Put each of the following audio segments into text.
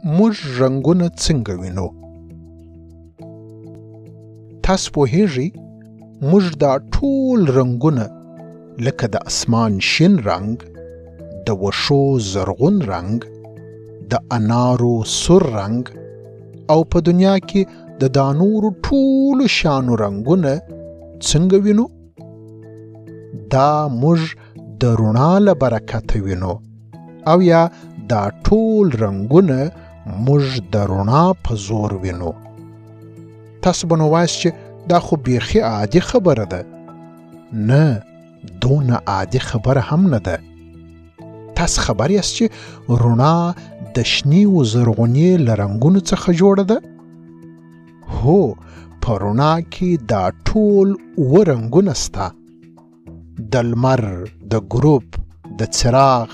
موږ رنګونه څنګه وینو؟ تاسو پوهیږئ موږ دا ټول رنګونه لکه د اسمان شین رنګ، د وښو زرغون رنګ، د انارو سور رنګ او په دنیا کې د دا نورو ټولو شانو رنګونه څنګه وینو؟ دا موږ د رڼا له برکته وینو، او یا دا ټول رنګونه موږ د رڼا په زور وینو. تاسو به نو وایاست چې دا خو بیخي عادي خبره ده. نه، دونه عادي خبره هم نه ده. تاسو خبر یاست چې رڼا د شنې و زرغونې له رنګونو څخه جوړه ده؟ هو، په رڼا کې دا ټول اووه رنګونه سته. د لمر، د ګروپ، د څراغ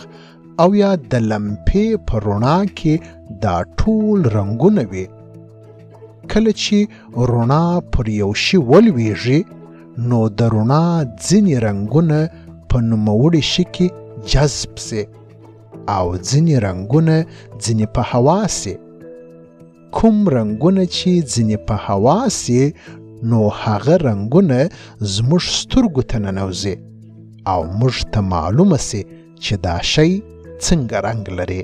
او یا د لمپې په رڼا کې دا ټول رنګونه وي. کله چې رڼا پر یو شي ولویږي نو د رڼا ځینې رنګونه په نوموړي شي کې جذب سي او ځینې رنګونه ځینې په هوا سي. کوم رنګونه چې ځینې په هوا سي نو هغه رنګونه زموږ سترګو ته ننوځي او موږ ته معلومه سي چې دا شی څنګه رنګ لري.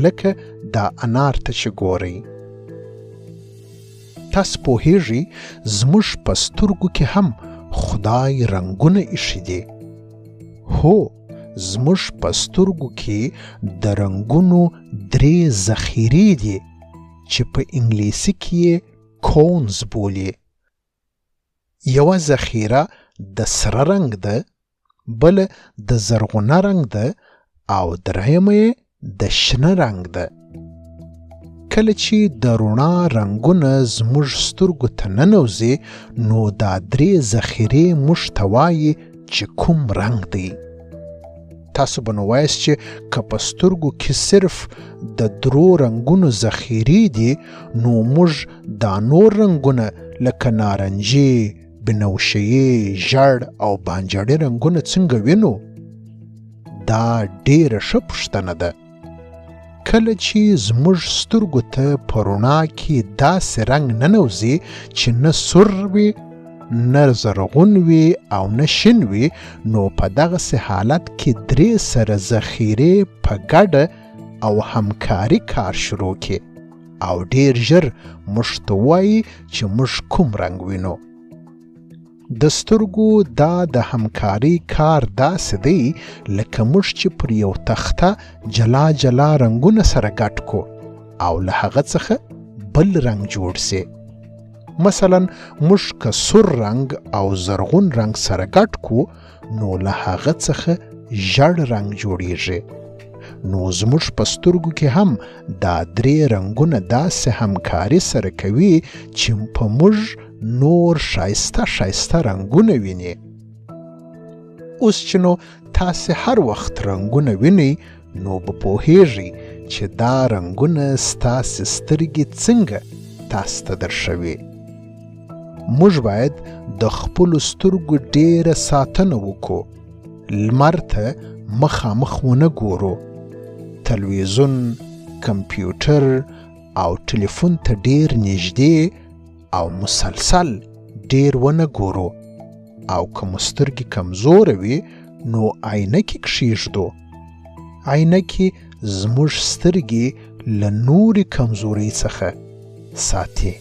لکه دا انار ته چې ګورئ، تاسو پوهیږئ زموږ په سترګو کې هم خدای رنګونه ایښي دي. هو، زموږ په سترګو کې د رنګونو 3 ذخیرې دي چې په انګلیسي کې یې کونز بولي. یوه ذخیره د سره رنګ ده، بله د زرغونه رنګ ده او درېیمه یې د شنه رنګ ده. کله چې د رڼا رنګونه زموږ سترګو ته ننوځي نو دا 3 ذخیرې موږ ته وایي چې کوم رنګ دی. تاسو به نو وایاست چې که په سترګو کې صرف د 3 رنګونو ذخیرې دي نو موږ دا نور رنګونه لکه نارنجي، بنفشیي، ژړ او بانجاني رنګونه څنګه وینو؟ دا ډېره ښه پوښتنه ده. کله چې زموږ سترګو ته په رڼا کې داسې رنګ ننوځي چې نه سور وي، نه زرغون وي او نه شین وي، نو په دغسې حالت کې 3 سره ذخیرې په ګډه او همکاري کار شروع کړي او ډېر ژر موږ ته وایي چې موږ کوم رنګ وینو. د سترګو دا د همکاري کار داسې دی لکه موږ چې پر یو تخته جلا جلا رنګونه سره ګډ کو او له هغه څخه بل رنګ جوړ سي. مثلا موږ که سور رنګ او زرغون رنګ سره ګډ کو نو له هغه څخه ژړ رنګ جوړیږي. نو زموږ په سترګو کې هم دا 3 رنګونه داسې همکاري سره کوي چې په موږ نور ښایسته ښایسته رنګونه ویني. اوس چې نو تاسې هر وخت رنګونه وینئ نو به پوهیږئ چې دا رنګونه ستاسې سترګې څنګه تاسو ته درښوي. موږ باید د خپلو سترګو ډېره ساتنه وکړو. لمر ته مخامخ ونه ګورو. تلویزیون، کمپیوټر او ټلیفون ته ډېر نږدې او مسلسل ډېر ونه ګورو. او که مو سترګې کمزوره وي نو عینکې کښېږدو. عینکې زموږ سترګې له نورې کمزورۍ څخه ساتي.